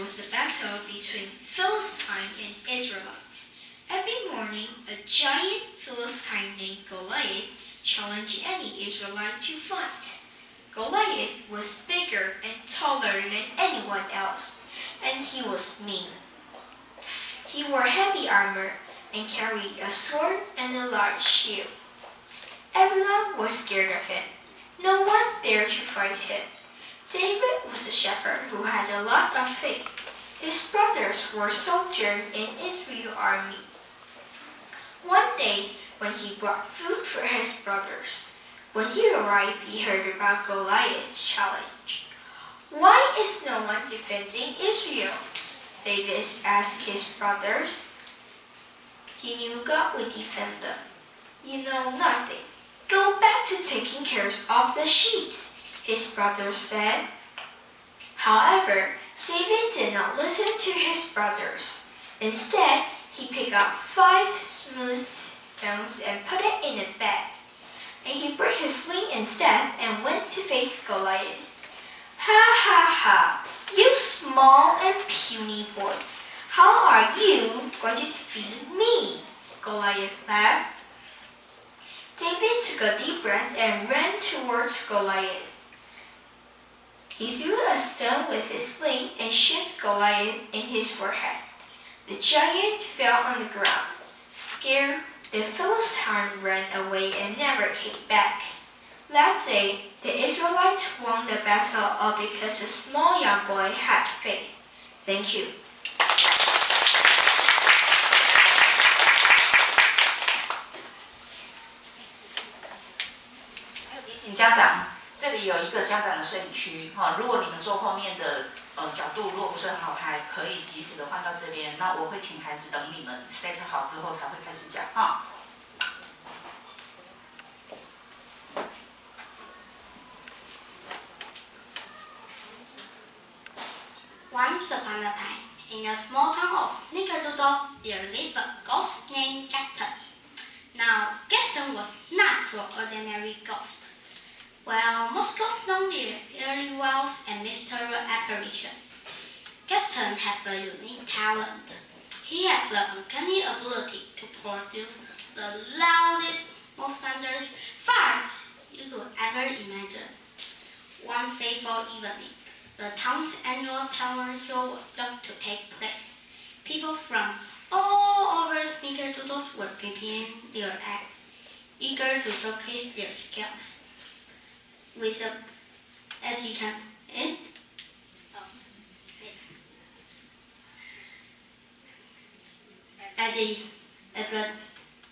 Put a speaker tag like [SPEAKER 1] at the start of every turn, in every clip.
[SPEAKER 1] was a battle between Philistines and Israelites. Every morning, a giant Philistine named Goliath challenged any Israelite to fight. Goliath was bigger and taller than anyone else, and he was mean. He wore heavy armor and carried a sword and a large shield. Everyone was scared of him. No one dared to fight him. David was a shepherd who had a lot of faith. His brothers were soldiers in Israel's army. One day, when he brought food for his brothers, when he arrived, he heard about Goliath's challenge. "Why is no one defending Israel?" David asked his brothers. He knew God would defend them. "You know nothing. Go back to taking care of the sheep," his brothers said. However, David did not listen to his brothers. Instead, he picked up 5 smooth stones and put it in a bag. And he brought his sling instead and went to face Goliath. "Ha ha ha! You small and puny boy! How are you going to defeat me?" Goliath laughed. David took a deep breath and ran towards Goliath. He threw a stone with his sling and shot Goliath in his forehead. The giant fell on the ground. Scared, the Philistine ran away and never came back. That day, the Israelites won the battle all because a small young boy had faith. Thank you.
[SPEAKER 2] 提醒家长，这里有一个家长的摄影区哈，如果你们坐后面的角度如果不是很好拍，可以及时的换到这边。那我会请孩子等你们 set 好之后才会开始讲哈。
[SPEAKER 3] Once upon a time, in a small town of Nickedoodle, there lived a ghost named Gaston. Now, Gaston was not your ordinary ghost. Well, most ghosts know their eerie wells and mysterious apparitions. Gaston had a unique talent. He had the uncanny ability to produce the loudest, most thunderous farts you could ever imagine. One fateful evening, the town's annual talent show was just to take place. People from all over Snickerdoodles were preparing their acts, eager to showcase their skills. As you can, as the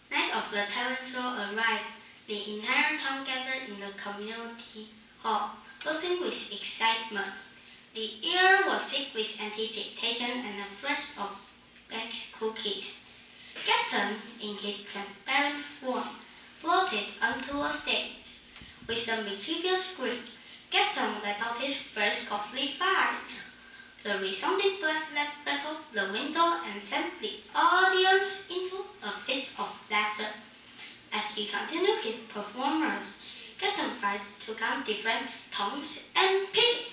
[SPEAKER 3] night of the talent show arrived, the entire town gathered in the community hall, buzzing with excitement. The air was thick with anticipation and the fresh of baked cookies. Gaston, in his transparent form, floated onto the stage. With a mischievous grin, Gaston let out his first ghostly fart. The resounding blast rattled the window and sent the audience into a fit of laughter. As he continued his performance, Gaston farts took on different tones and pitches,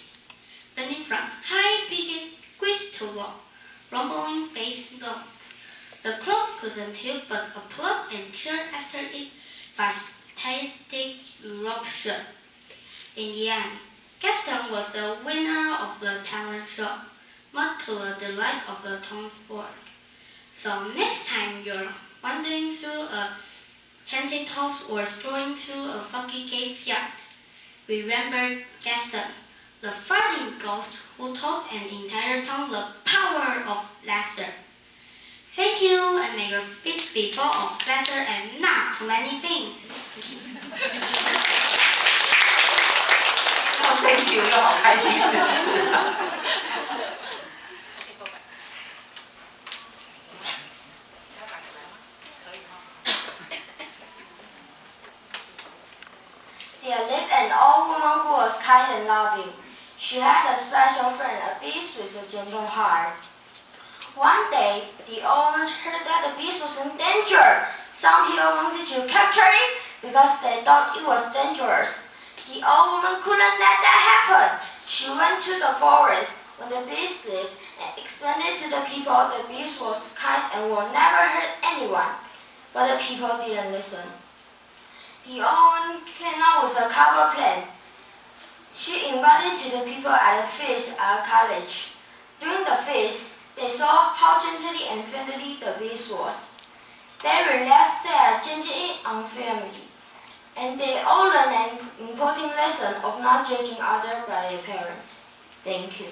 [SPEAKER 3] ranging from high-pitched squeaks to low, rumbling bass notes. The crowd couldn't help but applaud and cheer after its fantastic eruption. In the end, Gaston was the winner of the talent show, much to the delight of the townsfolk. So next time you're wandering through a haunted house or strolling through a foggy graveyard, remember Gaston, the farting ghost who taught an entire town the power of laughter. Thank you, and may your speech be full of laughter and not too many things.
[SPEAKER 2] Thank you， 又好开心。
[SPEAKER 4] There lived an old woman who was kind and loving. She had a special friend, a beast with a gentle heart. One day, the old woman heard that the beast was in danger. Some people wanted to capture it because they thought it was dangerous. The old woman couldn't let that happen. She went to the forest where the beast lived and explained to the people the beast was kind and would never hurt anyone. But the people didn't listen. The old woman came up with a clever plan. She invited to the people at a feast at a college. During the feast, they saw how gently and friendly the beast was. They realized they are changing it on family, and they all learned an important lesson of not judging others by their parents. Thank you.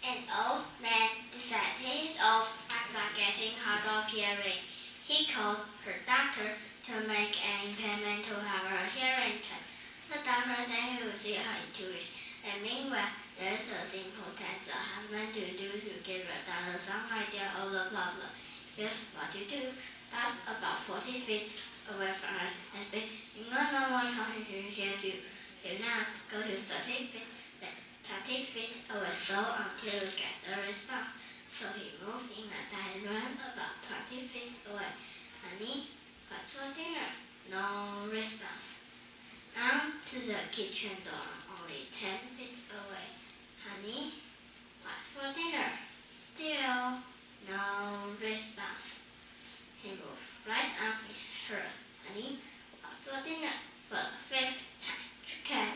[SPEAKER 3] An old man decided his old eyes are getting hard of hearing. He called her doctor to make an appointment to have her hearing checked. The doctor said he would see her in 2 weeks, and meanwhile, there's a simple test the husband to do to give your daughter some idea of the problem. Here's what you do. That's about 40 feet away from her and speak in a normal tone to hear you. Do not go to 30 feet. 30 feet away, so until you get the response. So he moved in a diagram about 20 feet away. Honey, what's for dinner? No response. On to the kitchen door, only 10 feet away. Honey, what's for dinner? Still no response. He moved right on her. Honey, what's for dinner? For the 5th time. Okay.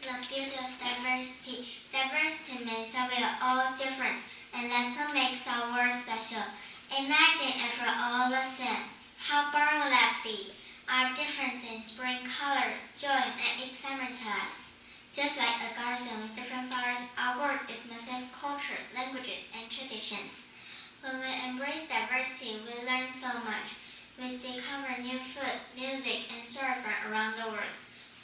[SPEAKER 3] The beauty of diversity. Diversity means that we are all different, and that's what makes our world special. Imagine if we're all the same. How boring would that be? Our difference in spring color, joy, and excitement to lives. Just like a garden with different flowers, our world is mixed of culture, languages, and traditions. When we embrace diversity, we learn so much. We discover new food, music, and stories from around the world.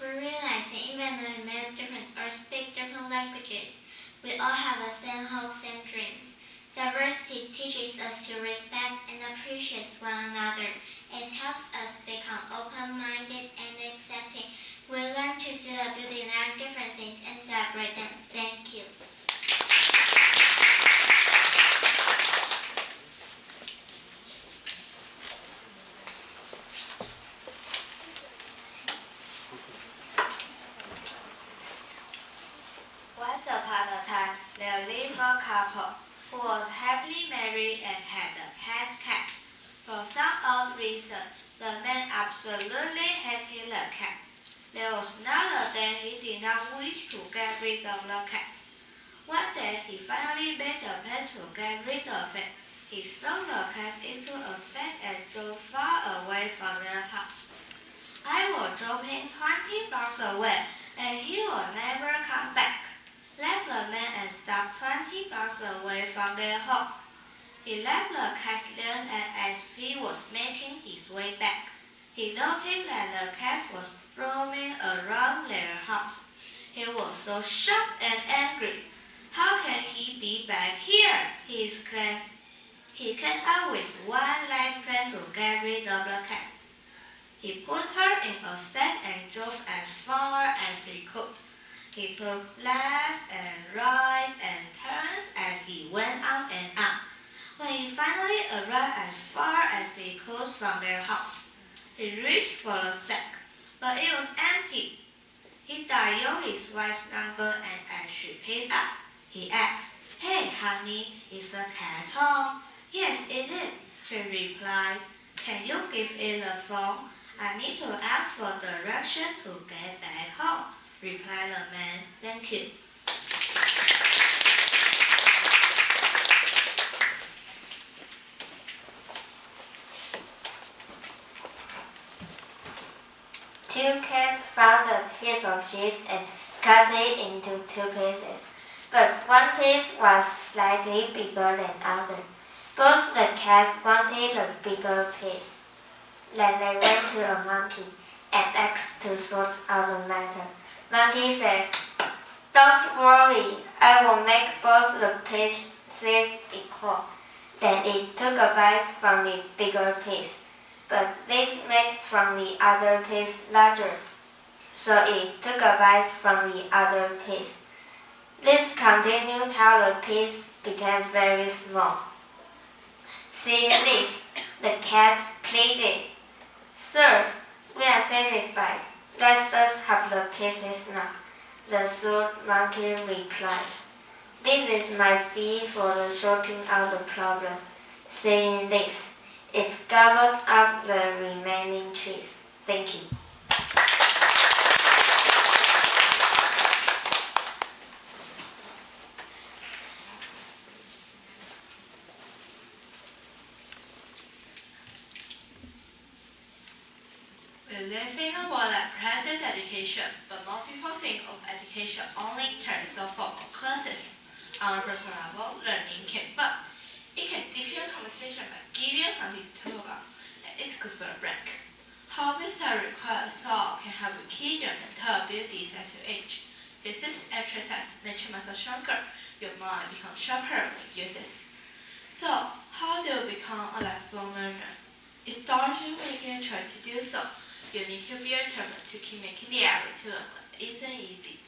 [SPEAKER 3] We realize that even though we may look different or speak different languages, we all have the same hopes and dreams. Diversity teaches us to respect and appreciate one another. It helps us become open-minded and accepting. We learn to see the beauty in our differences and celebrate them. Thank you.
[SPEAKER 5] Once upon a time, there lived a couple who was happily married and had a pet cat. For some odd reason, the man absolutely hated the cat. There was not a day he did not wish to get rid of the cat. One day, he finally made a plan to get rid of it. He stole the cat into a sack and drove far away from their house. I will drop him 20 blocks away, and he will never come back, left the man and stopped 20 blocks away from their home. He left the cat there, and as he was making his way back, he noticed that the cat was roaming around their house. He was so shocked and angry. How can he be back here? He exclaimed. He came up with one last plan to get rid of the cat. He put her in a sack and drove as far as he could. He took left and right and turns as he went on and on. When he finally arrived as far as he could from their house, he reached for the sack, but it was empty. He dialed his wife's number, and as she picked up, he asked, "Hey, honey, is the cat home?" "Yes, it is," she replied. "Can you give it the phone? I need to ask for direction to get back home," replied the man. "Thank you."
[SPEAKER 6] Two cats found a piece of cheese and cut it into 2 pieces, but one piece was slightly bigger than the other. Both the cats wanted the bigger piece. Then they went to a monkey and asked to sort out the matter. Monkey said, "Don't worry, I will make both the pieces seized equal. Then it took a bite from the bigger piece, but this made from the other piece larger. So it took a bite from the other piece. This continued how the piece became very small. Seeing this, the cat pleaded, "Sir, we are satisfied. Let us have the pieces now." The third monkey replied, "This is my fee for the sorting out the problem." Saying this, it gobbled up the remaining cheese. Thank you.
[SPEAKER 7] We live in a world that praises education, but most people think of education only in terms of formal classes. On a personal level, learning can be fun. It can deepen your conversation by giving you something to talk about, and it's good for a break. However, study requires thought can help you keep your mental abilities as you age. This is exercise makes your muscles stronger, your mind becomes sharper when you use it. So, how do you become a lifelong learner? It starts with making a choice to do so. You need to be determined to keep making the effort to learn what isn't easy.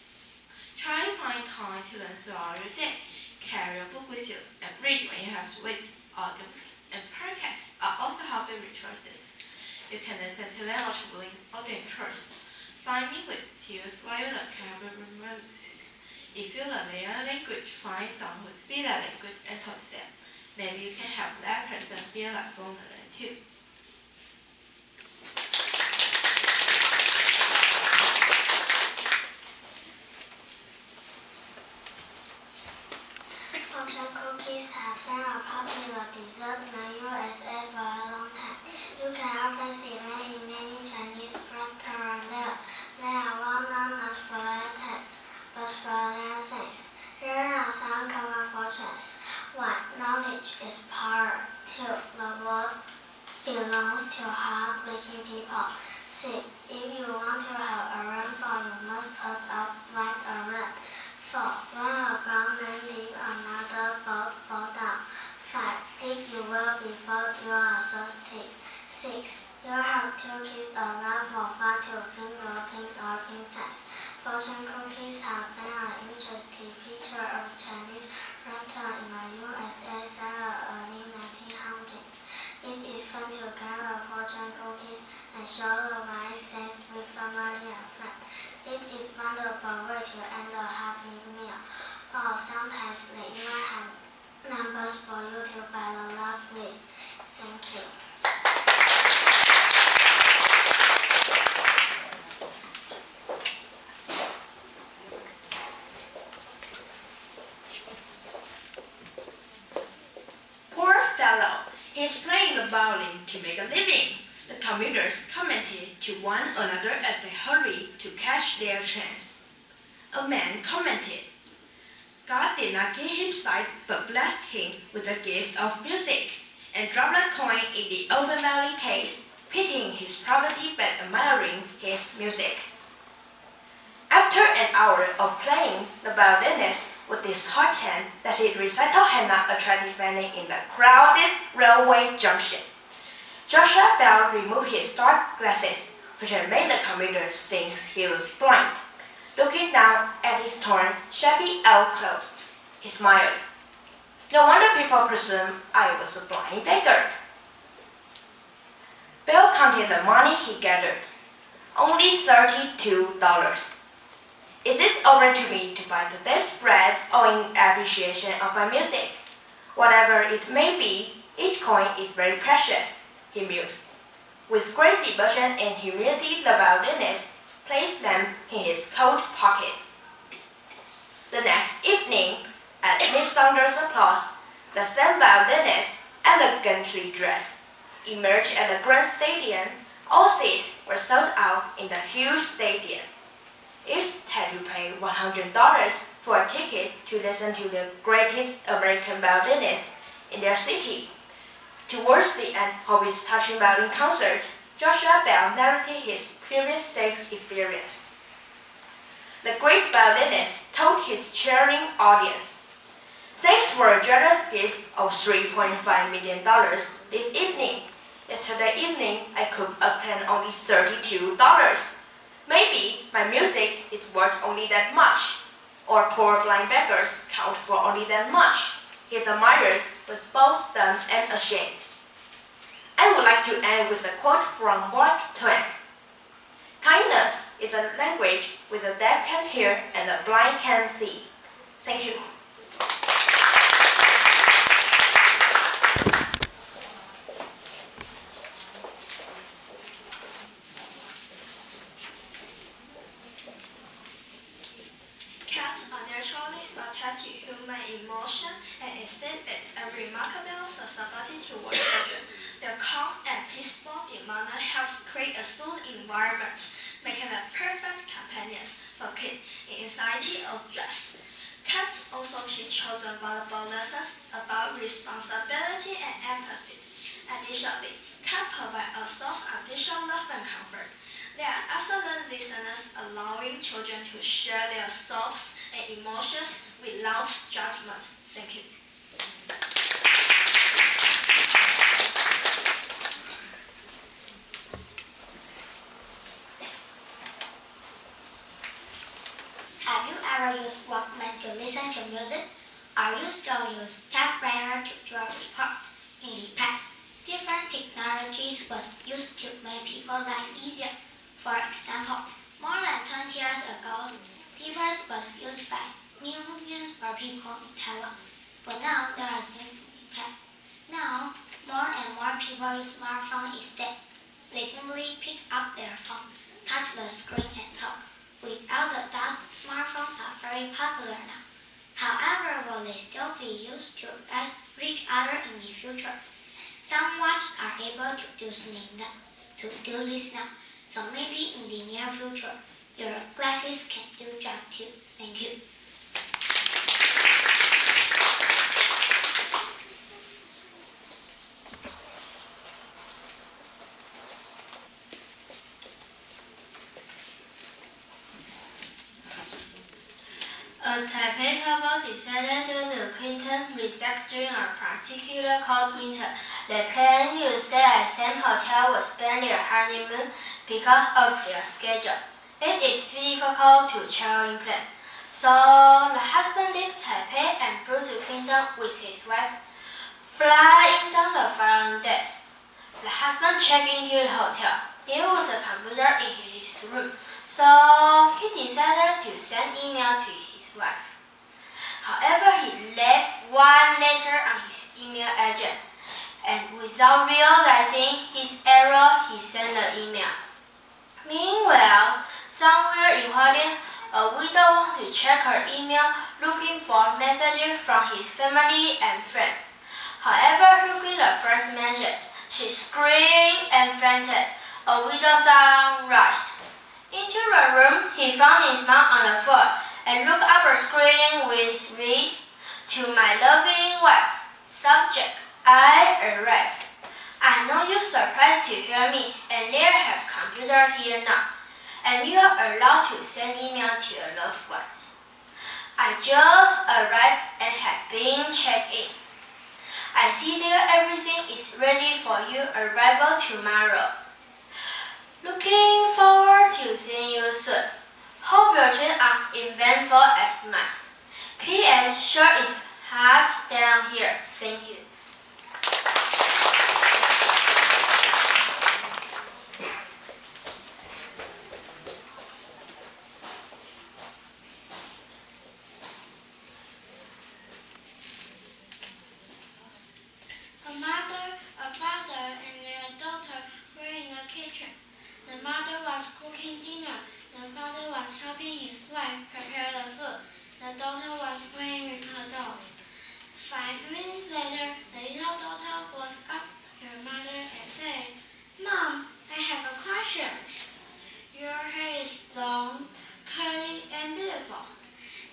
[SPEAKER 7] Try to find time to learn throughout your day. Carry a book with you and read when you have to wait. Audiobooks and podcasts are also helpful resources. You can listen to language bullying or doing chores. Finding ways to use while you learn can help you remember things. If you learn a language, find someone who speaks that language and talk to them. Maybe you can help that person be a lifelong learner too.
[SPEAKER 3] Fortune cookies have been a popular dessert in the USA for a long time. You can often see them in many Chinese restaurants there. They are well known not for their taste, but for their sense. Here are some common fortunes. 1. Knowledge is power. 2. The world belongs to hard-working people. 3. If you want to have a rainfall, you must put up like a rain. 4. When a brown man leaves another boat fall down. 5. If you will before you are thirsty. 6. You have 2 kids around for fun to finger pins or princess. Fortune cookies have been an interesting feature of Chinese restaurants in the USA since the early 1900s. It is fun to gather fortune cookies and share the nice scents with family and friends. It is a wonderful way to end a happy meal. Or sometimes they even have numbers for you to buy the last week. Thank you.
[SPEAKER 1] Poor fellow, he's playing the violin to make a living. The commuters commented to one another as they hurried to catch their trains. A man commented, "God did not give him sight, but blessed him with the gift of music," and dropped a coin in the open violin case, pitying his poverty but admiring his music. After an hour of playing, the violinist was disheartened that his recital had not attracted many in the crowded railway junction. Joshua Bell removed his dark glasses, which had made the commuter think he was blind. Looking down at his torn, shabby old clothes, he smiled. "No wonder people presumed I was a blind beggar." Bell counted the money he gathered. Only $32. "Is it over to me to buy today's bread or in appreciation of my music? Whatever it may be, each coin is very precious," he mused. With great devotion and humility, the violinist placed them in his coat pocket. The next evening, at Miss Saunders' applause, the same violinist, elegantly dressed, emerged at the grand stadium. All seats were sold out in the huge stadium. Each had to pay $100 for a ticket to listen to the greatest American violinist in their city. Towards the end of his touching violin concert, Joshua Bell narrated his previous day's experience. The great violinist told his cheering audience,
[SPEAKER 8] Thanks for a generous gift of $3.5 million this evening. Yesterday evening, I could obtain only $32. Maybe my music is worth only that much, or poor blind beggars count for only that much. His admirers was both stunned and ashamed. I would like to end with a quote from Mark Twain. Kindness is a language which the deaf can hear and the blind can see. Thank you.
[SPEAKER 1] Cats are naturally attracted to human emotion and exhibit a remarkable susceptibility toward children. Their calm and peaceful demeanor helps create a soothing environment, making them perfect companions for kids in anxiety or stress. Cats also teach children valuable lessons about responsibility and empathy. Additionally, cats provide a source of additional love and comfort. They are excellent listeners, allowing children to share their thoughts and emotions without judgment. Thank you.
[SPEAKER 9] Have you ever used Walkman to listen to music? Or you still use typewriter to draw reports? In the past, different technologies was used to make people life easier. For example, more than 20 years ago, beavers was used by millions of people in Taiwan. But now there are things in the past. Now, more and more people use smartphones instead. They simply pick up their phone, touch the screen and talk. Without a doubt, smartphones are very popular now. However, will they still be used to reach others in the future? Some watches are able to do this now. So maybe in the near future, your glasses can do the job too. Thank you.
[SPEAKER 10] A Taipei couple decided to do Quinton research during a particular cold winter. They planned to stay at the same hotel with spend their honeymoon because of their schedule. It is difficult to travel in plane. So the husband left Taipei and flew to Quinton with his wife, flying down the following day. The husband checked into the hotel. There was a computer in his room, so he decided to send email to his wife. However, he left one letter on his email address, and without realizing his error, he sent the email. Meanwhile, somewhere in Hualien, a widow wanted to check her email looking for messages from his family and friends. However, looking at the first message, she screamed and fainted. A widow's son rushed into the room. He found his mom on the floor and looked up the screen which read, "To my loving wife. Subject, I arrived. I know you're surprised to hear me, and there have computer here now, and you are allowed to send email to your loved ones. I just arrived and have been checked in. I see that everything is ready for your arrival tomorrow. Looking forward to seeing you soon. Hope your dreams are eventful as mine. P.S. Sure it's hot down here. Thank you."
[SPEAKER 3] A father, and their daughter were in the kitchen. The mother was cooking dinner. The father was helping his wife prepare the food. The daughter was playing with her dolls. 5 minutes later, the little daughter was up to her mother and said, "Mom, I have a question. Your hair is long, curly, and beautiful.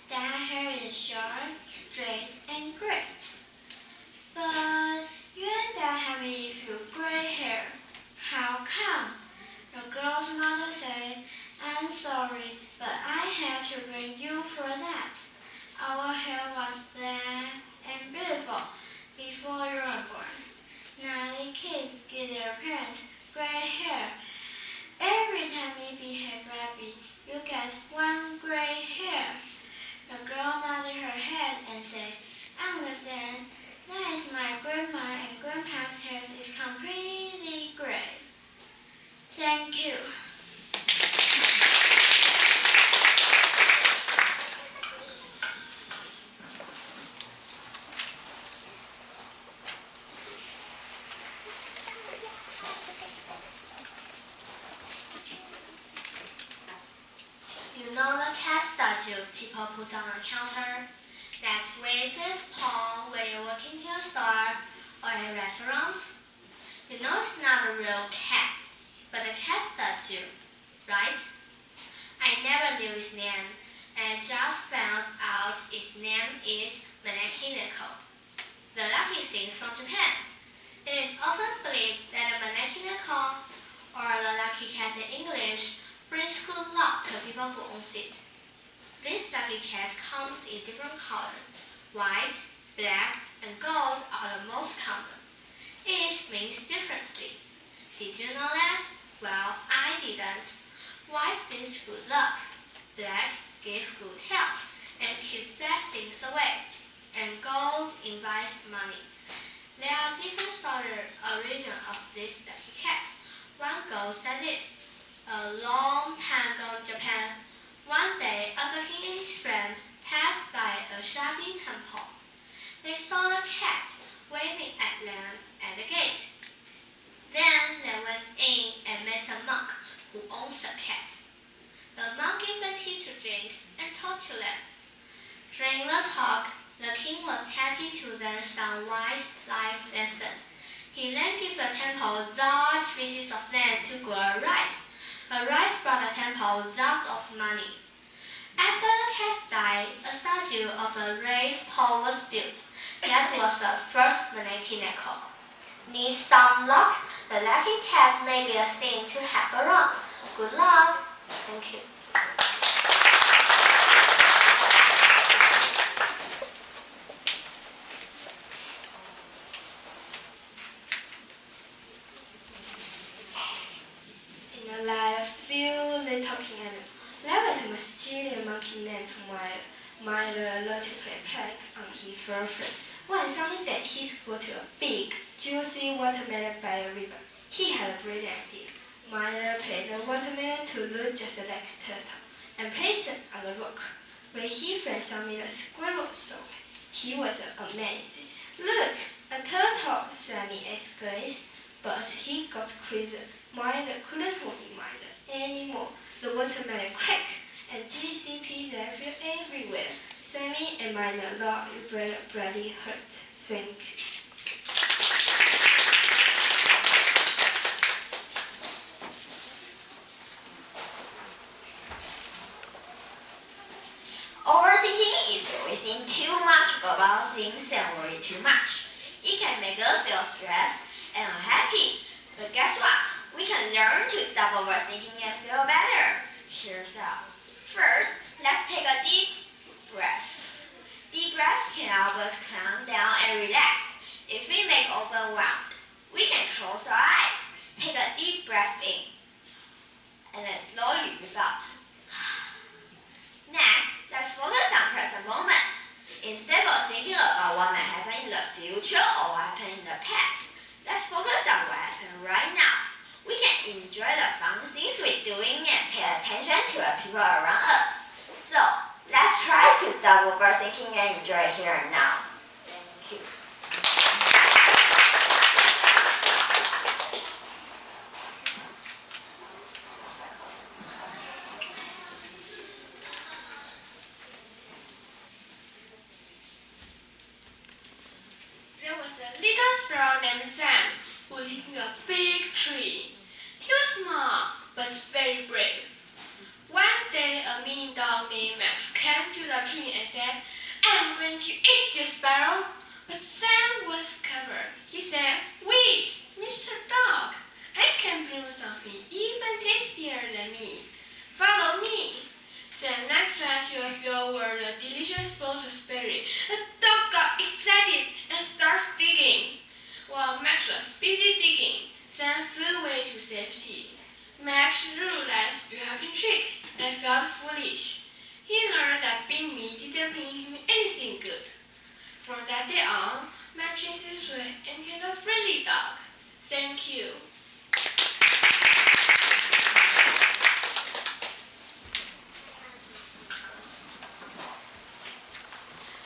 [SPEAKER 3] That hair is short, straight, and great. But you and Dad have a few gray hair. How come?" The girl's mother said, "I'm sorry, but I had to bring you for that. Our hair was black
[SPEAKER 10] statue people put on the counter that waves its paw when you walk into a store or a restaurant. You know it's not a real cat, but a cat statue, right? I never knew its name, and I just found out its name is Manekineko, the lucky things from Japan. It is often believed that a Manekineko, or the lucky cat in English, brings good luck to people who own it. This lucky cat comes in different colors. White, black, and gold are the most common. Each means differently. Did you know that? Well, I didn't. White means good luck. Black gives good health and keeps bad things away. And gold invites money. There are different origins of this lucky cat. One goes like this. A long time ago in Japan, one day a king and his friend passed by a shabby temple. They saw the cat waving at them at the gate. Then they went in and met a monk who owns a cat. The monk gave the tea to drink and talked to them. During the talk, the king was happy to learn some wise life lesson. He then gave the temple large pieces of land to grow rice. The rice brought the temple lots of money. After the cat died, a statue of a raised pole was built. That was the first Manekineko. Need some luck? The lucky cat may be a thing to have around. Good luck. Thank you. In a life few little king animals, there was a mysterious monkey named Milo loved to play prank on his girlfriend. One sunny day, he spotted a big, juicy watermelon by a river. He had a brilliant idea. Milo played the watermelon to look just like a turtle and placed it on the rock. When his friend saw the squirrel saw it, he was amazed. Look, a turtle, Sammy exclaimed, but he got crazy. Milo couldn't hold Milo anymore. The watermelon cracked and GCP left everywhere. Sammy and Milo lost bloody hurt. Thank you.
[SPEAKER 1] Overthinking is always thinking too much about things and worry too much. It can make us feel stressed and unhappy. But guess what? We can learn to stop overthinking and feel better. Here's how. First, let's take a deep breath. Deep breath can help us calm down and relax. If we make overwhelmed, we can close our eyes. Take a deep breath in, and then slowly breathe out. Next, let's focus on present moment. Instead of thinking about what might happen in the future or what happened in the past, let's focus on what happened right now. We can enjoy the fun things we're doing and pay attention to the people around us. So, let's try to stop overthinking and enjoy here and now. Thank you.
[SPEAKER 10] There was a little sparrow named Sam who lived in a big tree. He was small but very brave. One day, a mean dog named Max came to the tree and said, "I'm going to eat you, sparrow." But Sam was covered. He said, "Wait, Mr. Dog, I can bring something even tastier than me. Follow me." Sam next went to a field where the delicious lotus berry. The dog got excited and started digging. While Max was busy digging, Sam flew away to safety. Max realized the happy trick and felt foolish. He learned that being mean didn't bring him anything good. From that day on, Max changed his way and became a friendly dog. Thank you.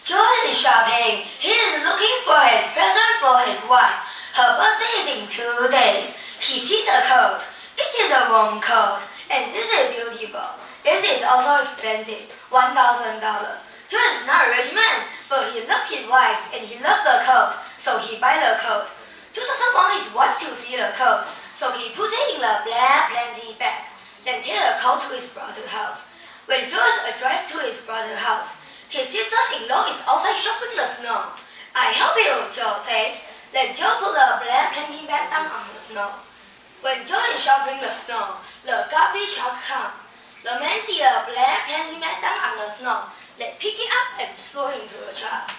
[SPEAKER 4] Joel is shopping. He is looking for his present for his wife. Her birthday is in 2 days. He sees a coat. It is a warm coat, and this is beautiful. It is also expensive, $1,000. Joe is not a rich man, but he loved his wife and he loved the coat, so he buy the coat. Joe doesn't want his wife to see the coat, so he puts it in the black plastic bag, then take the coat to his brother's house. When Joe drives to his brother's house, his sister-in-law is outside shoveling the snow. I help you, Joe says. Then Joe put the black plastic bag down on the snow. When Joe is shoveling the snow, the garbage truck comes. The man sees the black plastic bag down on the snow. They pick it up and throw it into the truck.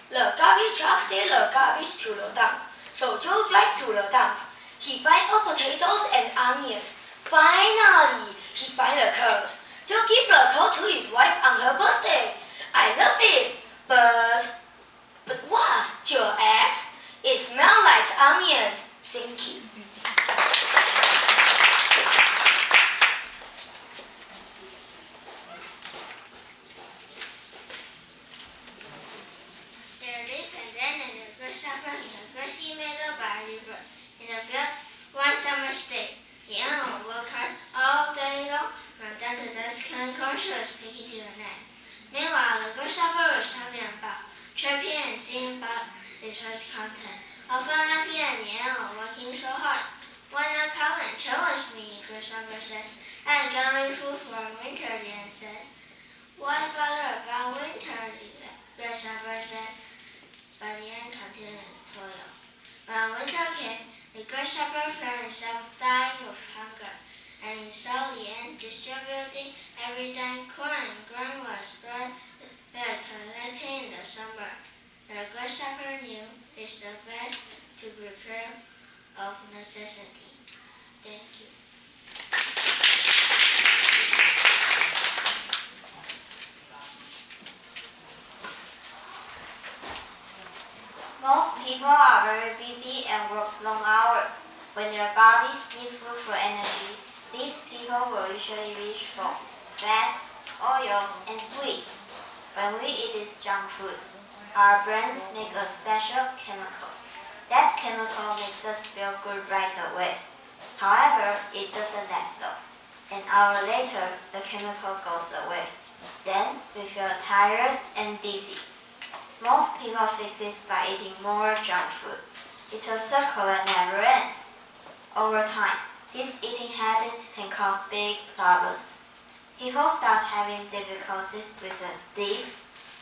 [SPEAKER 4] The garbage truck takes the garbage to the dump. So Joe drives to the dump. He finds all potatoes and onions. Finally, he finds the coat. Joe gives the coat to his wife on her birthday. I love it, but what? Joe asks. It smells like onions. Thank you.
[SPEAKER 3] There lived and then in a great summer in a grassy meadow by a river. In the field, one summer's day, the animal worked hard all day long, from dawn to dusk, carrying corn sticking to the nest. Meanwhile, the grasshopper was hopping about, chirping and singing about its rich content. Often laughing at the animal working so hard. Why not come and chill with me? Grasshopper said. I am gathering food for winter, the ant said. Why bother about winter? Grasshopper said. But the ant continued his toil. When winter came, the grasshopper found himself dying of hunger, and he saw the ant distributing every day corn and grain was stored there collecting in the summer. The grasshopper knew it's the best to prepare of necessity. Thank you.
[SPEAKER 6] Most people are very busy and work long hours. When their bodies need food for energy, these people will usually reach for fats, oils, and sweets. When we eat these junk foods, our brains make a special chemical. That chemical makes us feel good right away. However, it doesn't last long. An hour later, the chemical goes away. Then we feel tired and dizzy. Most people fix this by eating more junk food. It's a circle that never ends. Over time, these eating habits can cause big problems. People start having difficulties with sleep,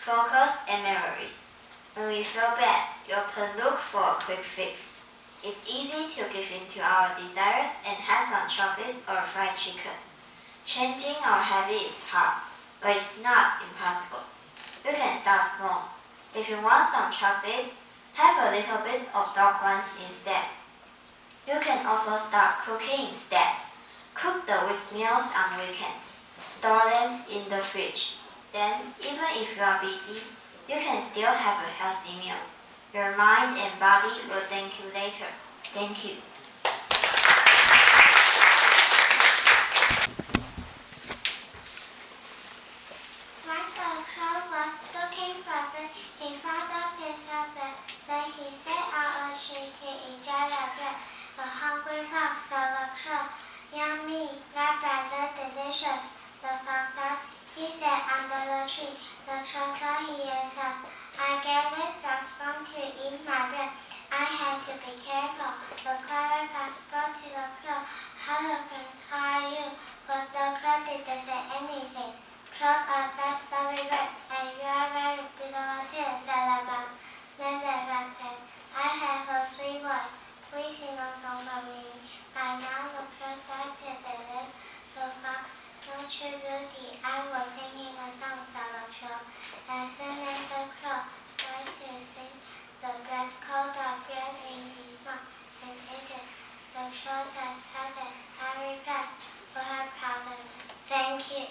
[SPEAKER 6] focus, and memory. When we feel bad, we often look for a quick fix. It's easy to give in to our desires and have some chocolate or fried chicken. Changing our habit is hard, but it's not impossible. You can start small. If you want some chocolate, have a little bit of dog ones instead. You can also start cooking instead. Cook the week meals on weekends. Store them in the fridge. Then, even if you are busy, you can still have a healthy meal. Your mind and body will thank you later. Thank you.
[SPEAKER 9] When the crow was looking for bread, he found a piece of bread. Then he set out a tree to enjoy the bread. The hungry fox saw the crow. Yummy, that bread looked delicious. The fox said, he sat under the tree. The crow saw he answered, I gave this fox bone to eat my bread. I had to be careful. The clever fox spoke to the crow. Hello friend, how are you? But the crow didn't say anything. Crows are such lovely birds, and you are very beautiful too, said the fox. Then the fox said, I have a sweet voice. Please sing a song for me. By now the crow started to believe the fox. Don't you beauty, I was singing a song, said the crow. As soon as the crow started to sing, the bird caught the bread in his mouth and ate it. The crow said, Peasant, hurry fast, for her promise. Thank you.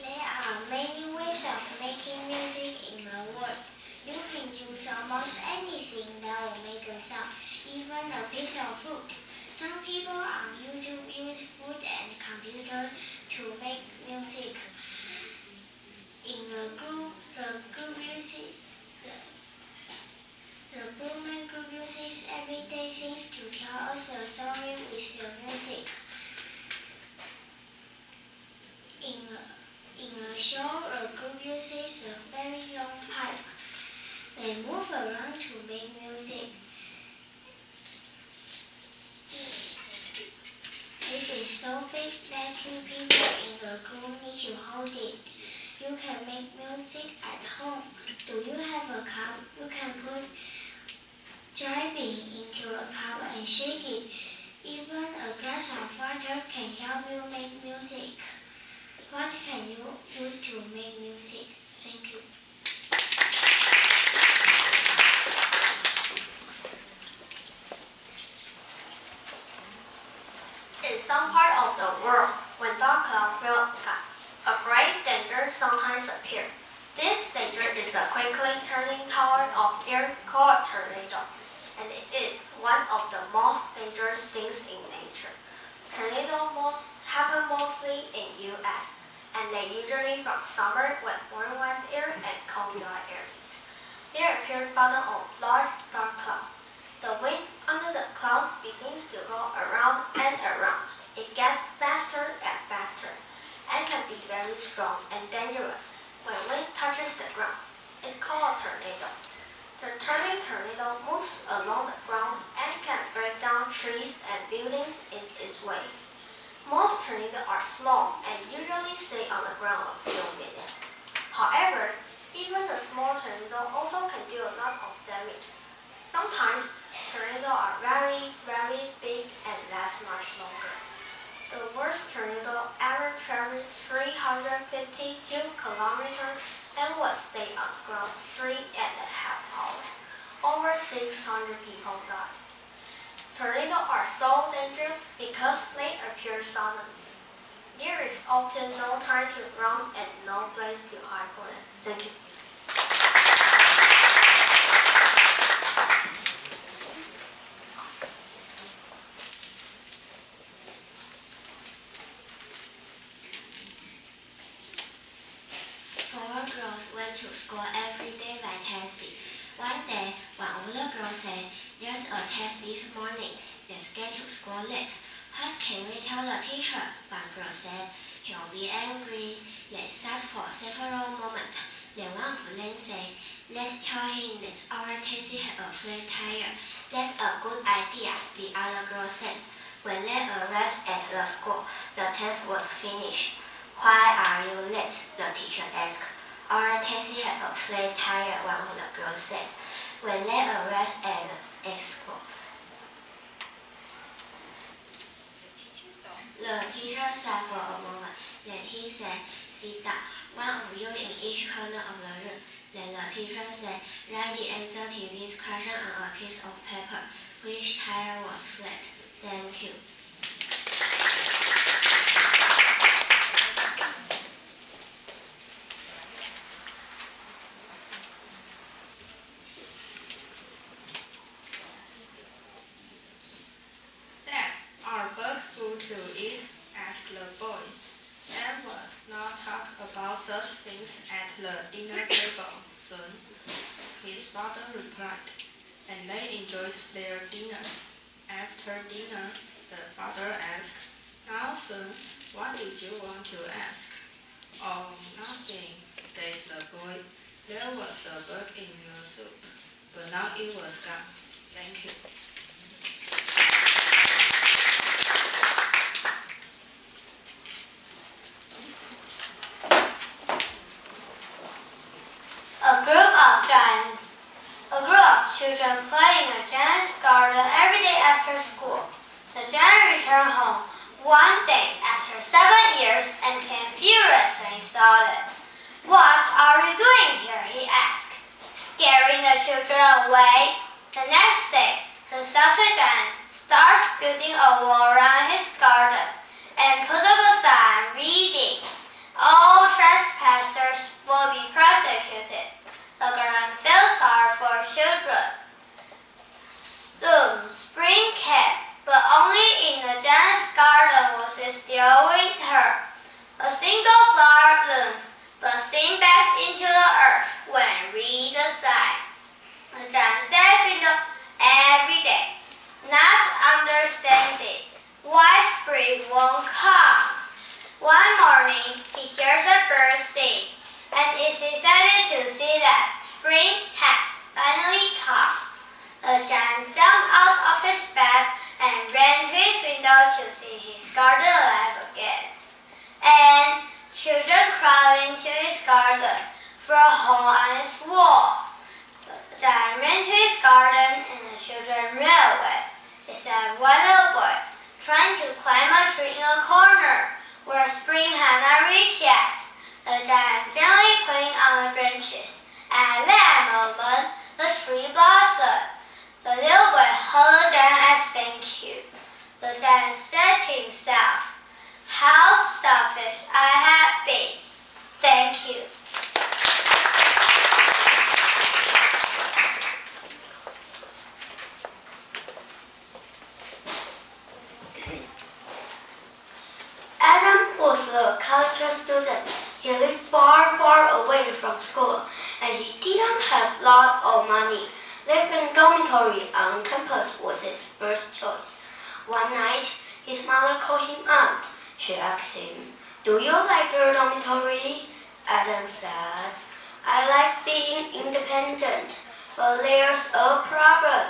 [SPEAKER 3] There are many ways of making music in the world. You can use almost anything that will make a sound, even a piece of fruit. Some people on YouTube use food and computer to make music. In the group uses
[SPEAKER 9] The Blumen group uses everyday things to tell us a story with the music. In a show, a group uses a very long pipe. They move around to make music. It is so big that 2 people in the group need to hold it. You can make music at home. Do you have a cup? You can put dry bean into a cup and shake it. Even a glass of water can help you make music. What can you use to make music? Thank you.
[SPEAKER 10] In some part of the world, when dark clouds fill the sky, a great danger sometimes appears. This danger is the quickly turning tower of air called tornado, and it is one of the most dangerous things in nature. Tornadoes happen mostly in U.S., and they usually from summer when warm wet air and cold dry air meet. They appear bottom of large dark clouds. The wind under the clouds begins to go around and around. It gets faster and faster and can be very strong and dangerous. When wind touches the ground, it's called a tornado. The turning tornado moves along the ground and can break down trees and buildings in its way. Most tornadoes are small and usually stay on the ground a few minutes. However, even a small tornado also can do a lot of damage. Sometimes tornadoes are very, very big and last much longer. The worst tornado ever traveled 352 kilometers and would stay on the ground 3.5 hours. Over 600 people died. Tornadoes are so dangerous because they appear suddenly. There is often no time to run and no place to hide for them. Thank you.
[SPEAKER 9] Four girls went to school every day by taxi. One day, when all the girls said, "There's a test this morning, let's get to school late. What can we tell the teacher?" One girl said, "He'll be angry." They sat for several moments. Then one of them said, "Let's tell him that our taxi had a flat tire." "That's a good idea," the other girl said. When they arrived at the school, the test was finished. "Why are you late?" the teacher asked. "Our taxi had a flat tire," one of the girls said. When they arrived at school, the teacher sat for a moment. Then he said, "Sit down, one of you in each corner of the room." Then the teacher said, "Write the answer to this question on a piece of paper. Which tire was flat?" Thank you.
[SPEAKER 7] Dad, are bugs good to eat? Asked the boy. They would not talk about such things at the dinner table, son, his father replied, and they enjoyed their dinner. After dinner, the father asked, "Now, son, what did you want to ask?" "Oh, nothing," says the boy. "There was a bug in your soup, but now it was gone. Thank you."
[SPEAKER 10] A group of giants. A group of children play in a giant's garden every day after school. The giant returned home one day after 7 years and became furious when he saw them. "What are you doing here?" he asked. "Scaring the children away." The next day, the selfish giant starts building a wall around his garden and put up a sign reading, "All trespassers will be prosecuted." The garden feels hard for children. Soon spring came, but only in the giant's garden was it still winter. A single flower blooms, but sinks back into the earth when read the sign. The giant says
[SPEAKER 3] spring has finally come. The giant jumped out of his bed and ran to his window to see his garden alive again. And children crowded into his garden through a hole on his wall. The giant ran to his garden and the children ran away, except one little boy trying to climb a tree in a corner where spring had not reached yet. The giant gently pulling on the branches, and at that moment the tree blossomed. The little boy held the giant as thank you. The giant said to himself, "How selfish I have been. Thank you." Adam was a college student. He lived far, far away from school, and he didn't have a lot of money. Living in dormitory on campus was his first choice. One night, his mother called him out. She asked him, "Do you like your dormitory?" Adam said, "I like being independent, but there's a problem.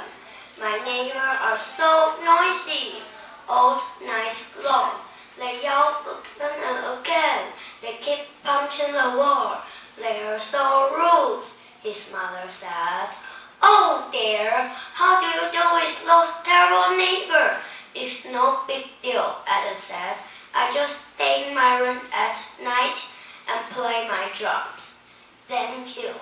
[SPEAKER 3] My neighbors are so noisy all night long. They yell again and again. They keep punching the wall. They are so rude." His mother said, "Oh dear, how do you do with those terrible neighbors?" "It's no big deal," Adam said. "I just stay in my room at night and play my drums." Thank you.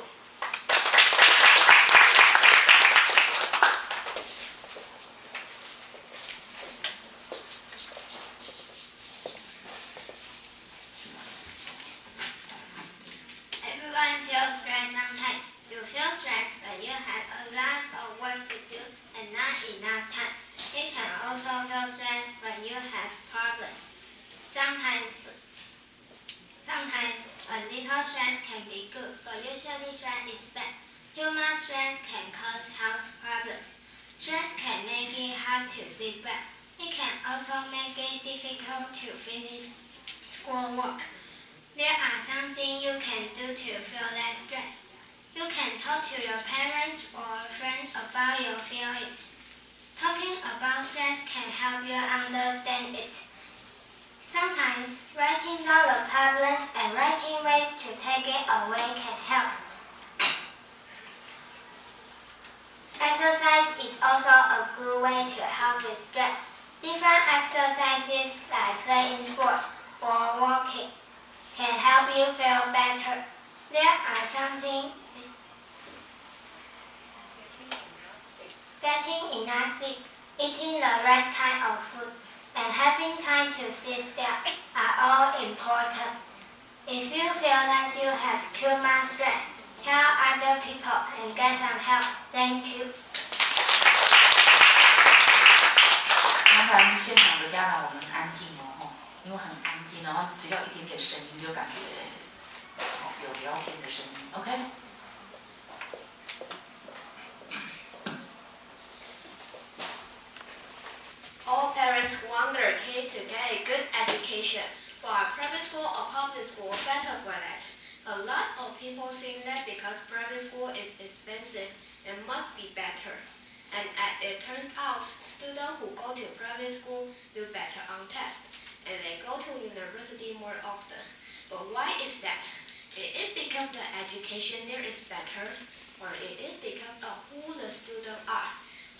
[SPEAKER 3] Everyone feels stressed sometimes. You feel stressed when you have a lot of work to do and not enough time. You can also feel stressed when you have problems. Sometimes a little stress can be good, but usually stress is bad. Too much stress can cause health problems. Stress can make it hard to sleep well. It can also make it difficult to finish schoolwork. There are some things you can do to feel less stressed. You can talk to your parents or a friend about your feelings. Talking about stress can help you understand it. Sometimes writing down the problems and writing ways to take it away can help. Exercise is also a good way to help with stress. Different exercises like playing sports or walking can help you feel better. There are something getting enough sleep, eating the right kind of food, and having time to sit still are all important. If you feel that you have too much stress, tell other people and get some help. Thank you.
[SPEAKER 2] 麻烦现场的家长，我们安静哦，因为很安静，然后只要一点点声音，就感觉有聊天的声音。OK。
[SPEAKER 11] All parents want their kid to get a good education, but private school or public school better for that. A lot of people think that because private school is expensive, it must be better. And as it turns out, students who go to private school do better on tests, and they go to university more often. But why is that? Is it because the education there is better, or is it because of who the students are?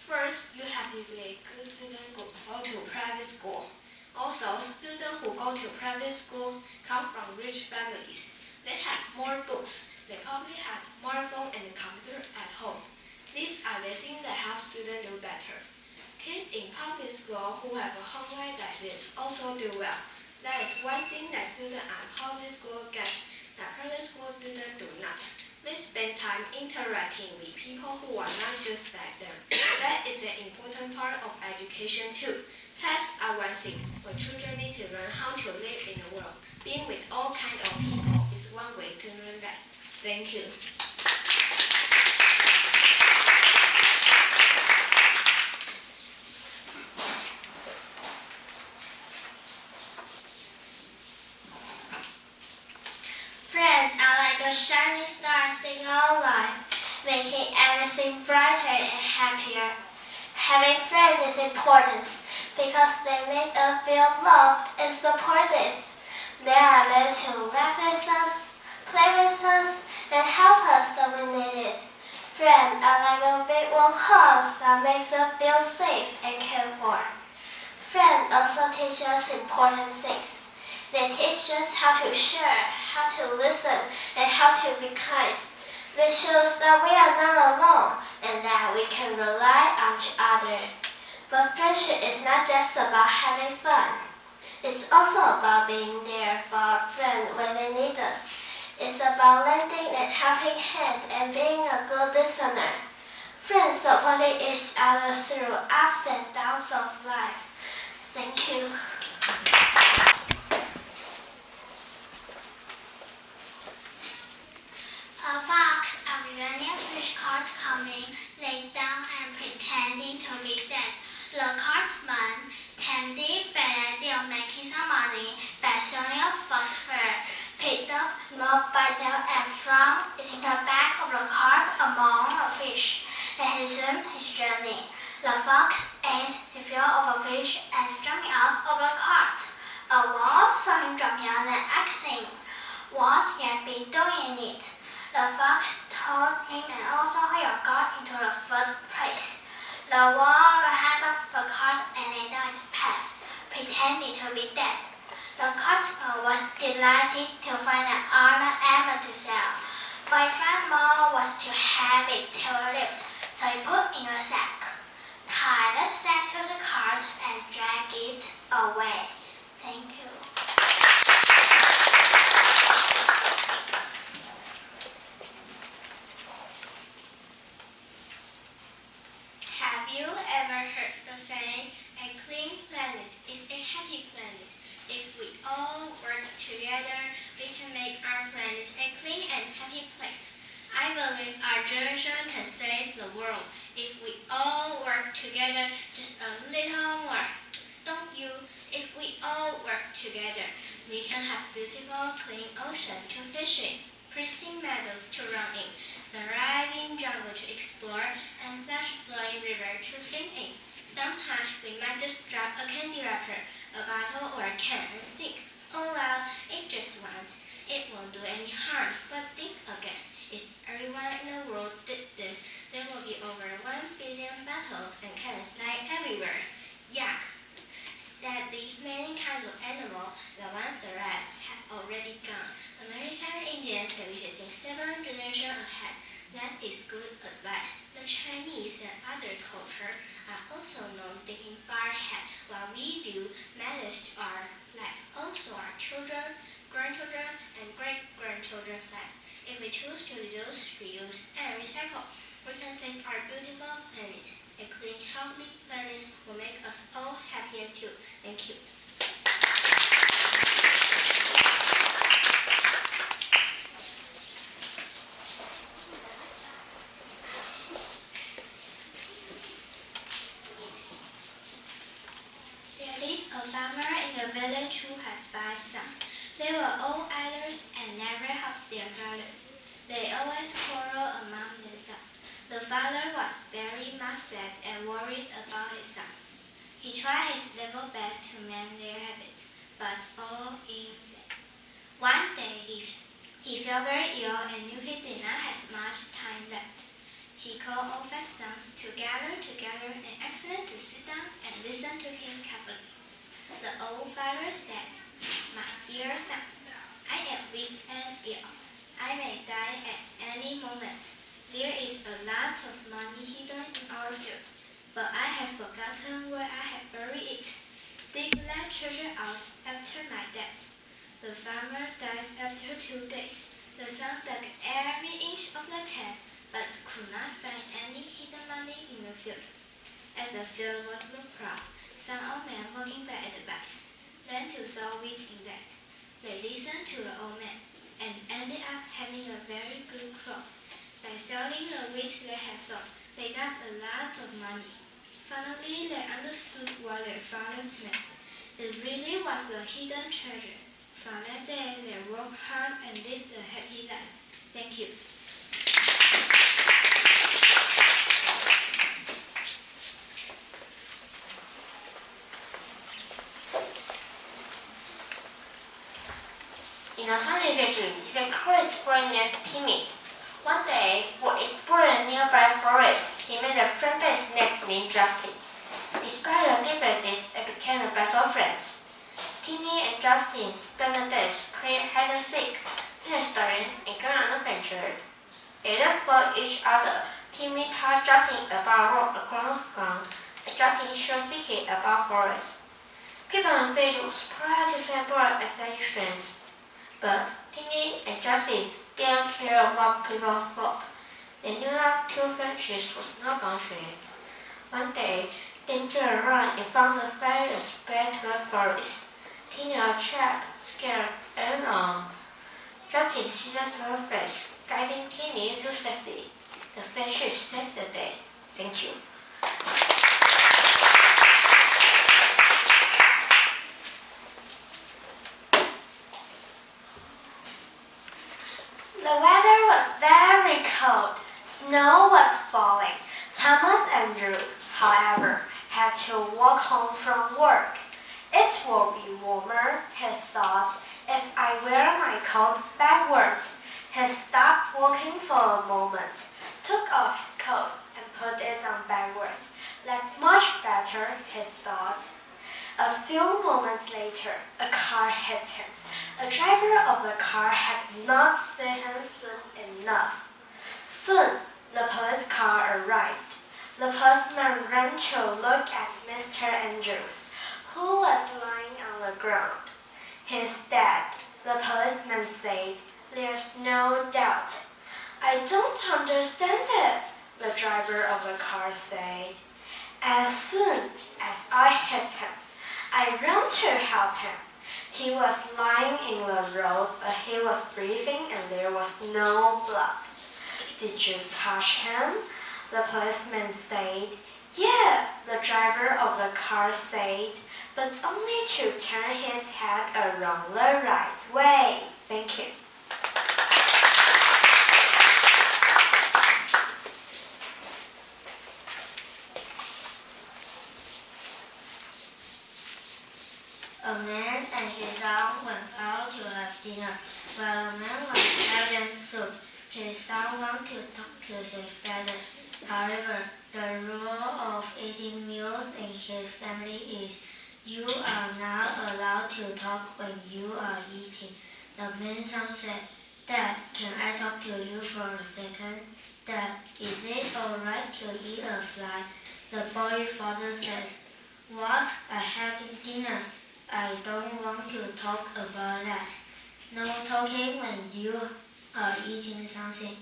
[SPEAKER 11] First, you have to be a good student who go to private school. Also, students who go to private school come from rich families. They have more books. They probably have smartphone and a computer at home. These are the things that help students do better. Kids in public school who have a home life like this also do well. That is one thing that students at public school get that private school students do not. They spend time interacting with people who are not just like them. That is an important part of education too. Tests are one thing, but children need to learn how to live in the world. Being with all kinds of people is one way to learn that. Thank you.
[SPEAKER 3] Friends are like a shining stars in our life.
[SPEAKER 6] making everything brighter and happier. Having friends is important because they make us feel loved and supported. They are there to laugh with us, play with us, and help us when we need it. Friends are like a big warm hug that makes us feel safe and cared for. Friends also teach us important things. They teach us how to share, how to listen, and how to be kind. They show us that we are not alone and that we can rely on each other. But friendship is not just about having fun. It's also about being there for our friends when they need us. It's about lending and helping hand and being a good listener. Friends supporting each other through ups and downs of life. Thank you.
[SPEAKER 9] A fox observing a fish caught coming, lay down and pretending to be dead. The cartman, tempted by the idea of making some money by selling a fox fur, picked up the bottle and flung it in the back of the cart among the fish, and resumed his journey. The fox ate the fill of the fish and jumped out of the cart. A wolf saw him jumping out and asked him what he had been doing in it. The fox told him and also how he got into the first place. The wolf ran up the cart and lay down its path, pretending to be dead. The cartman was delighted to find an honest animal to sell, but he found more was too heavy to lift, so he put in a sack, tied the sack to the cart, and dragged it away. Thank you.
[SPEAKER 10] Have you ever heard the saying, a clean planet is a happy planet? If we all work together, we can make our planet a clean and happy place. I believe our generation can save the world if we all work together just a little more. Don't you? If we all work together, we can have beautiful, clean ocean to fish in, pristine meadows to run in, thriving jungle to explore, and flash-flowing river to swim in. Sometimes we might just drop a candy wrapper, a bottle or a can and think, oh well, it just once. It won't do any harm, but think again. If everyone in the world did this, there will be over 1 billion bottles and cans lying everywhere. Yuck! Sadly, many kinds of animals that once arrived have already gone. American Indians say we should think 7 generations ahead. That is good advice. The Chinese and other cultures are also known thinking far ahead. What we do matters to our life, also our children, grandchildren, and great-grandchildren's life. If we choose to reduce, reuse, and recycle, we can save our beautiful planet. A clean, healthy planet will make us all happier too. Thank you. There lived a farmer in the village who had 5 sons. They were all idlers and never helped their brothers. They always quarreled among themselves. The father was very much sad and worried about his sons. He tried his level best to mend their habits, but all in vain. One day he felt very ill and knew he did not have much time left. He called all 5 sons together and asked them to sit down and listen to him carefully. The old father said, my dear sons, I am weak and ill. I may die at any moment. There is a lot of money hidden in our field, but I have forgotten where I have buried it. Dig that treasure out after my death. The farmer died after 2 days. The son dug every inch of the tent, but could not find any hidden money in the field. As the field was looked rough, some old men walking by advised them to sow wheat in that. They listened to the old man and ended up having a very good crop. By selling the wheat they had sowed, they got a lot of money. Finally, they understood what their fathers meant. It really was a hidden treasure. From that day, they worked hard and lived a happy life. Thank you. In a sunny victory, the Chris named Timmy. One day, while exploring a nearby forest, he met a friendly snake named Justin. Despite the differences, they became the best of friends. Timmy and Justin spent the days playing hide and seek, studying, and going on adventures. They looked for each other. Timmy taught Justin about rock ground, and Justin showed Sticky about forest. People and visuals prior to separate as friends, but Timmy and Justin didn't care what people thought. They knew that two friendships was no boundary. One day, danger arrived and found the fire spread to the forest. Timmy was trapped, scared, and alone. Justin seized her face, guiding Timmy to safety. The friendship saved the day. Thank you.
[SPEAKER 6] The weather was very cold. Snow was falling. Thomas Andrews, however, had to walk home from work. It will be warmer, he thought, if I wear my coat backwards. He stopped walking for a moment, took off his coat, and put it on backwards. That's much better, he thought. A few moments later, a car hit him. The driver of the car had not seen him soon enough. Soon, the police car arrived. The policeman ran to look at Mr. Andrews, who was lying on the ground. He's dead, the policeman said. There's no doubt. I don't understand it, the driver of the car said. As soon as I hit him, I ran to help him. He was lying in the road, but he was breathing and there was no blood. Did you touch him? The policeman said. Yes, the driver of the car said, but only to turn his head around the right way. Thank you.
[SPEAKER 3] A man and his son went out to have dinner. While the man was having soup, his son wanted to talk to his father. However, the rule of eating meals in his family is you are not allowed to talk when you are eating. The man's son said, Dad, can I talk to you for a second? Dad, is it alright to eat a fly? The boy's father said, What? I'm having dinner. I don't want to talk about that. No talking when you are eating something.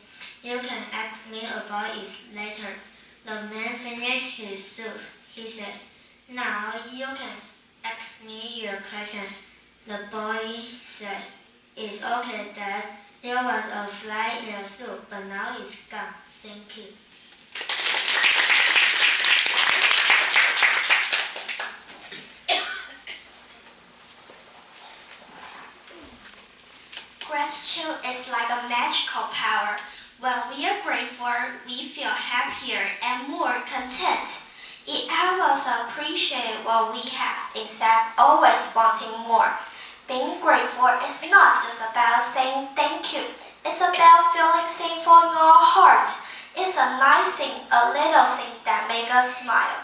[SPEAKER 3] You can ask me about it later. The man finished his soup. He said, Now you can ask me your question. The boy said, It's okay, Dad. There was a fly in your soup, but now it's gone. Thank you.
[SPEAKER 1] Gratitude is like a magical power. When we are grateful, we feel happier and more content. It helps us appreciate what we have instead of always wanting more. Being grateful is not just about saying thank you. It's about feeling thankful in our hearts. It's a nice thing, a little thing that makes us smile.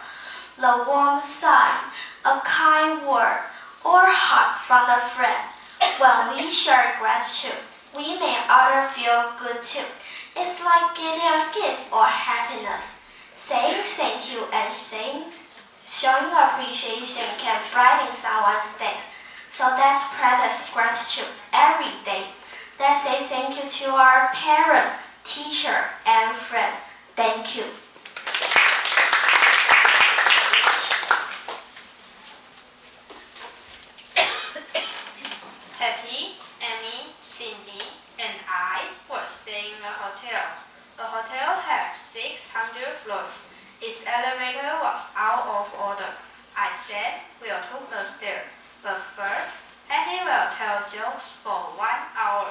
[SPEAKER 1] The warm sun, a kind word, or hug from a friend. When we share gratitude, we make others feel good too. It's like getting a gift or happiness. Saying thank you and showing appreciation can brighten someone's day. So let's practice gratitude every day. Let's say thank you to our parent, teacher, and friend. Thank you.
[SPEAKER 8] Patty, Amy, Cindy, and I were staying in a hotel. The hotel had 600 floors. Its elevator was out of order. I said, we'll take the stairs. But first, Patty will tell jokes for 1 hour.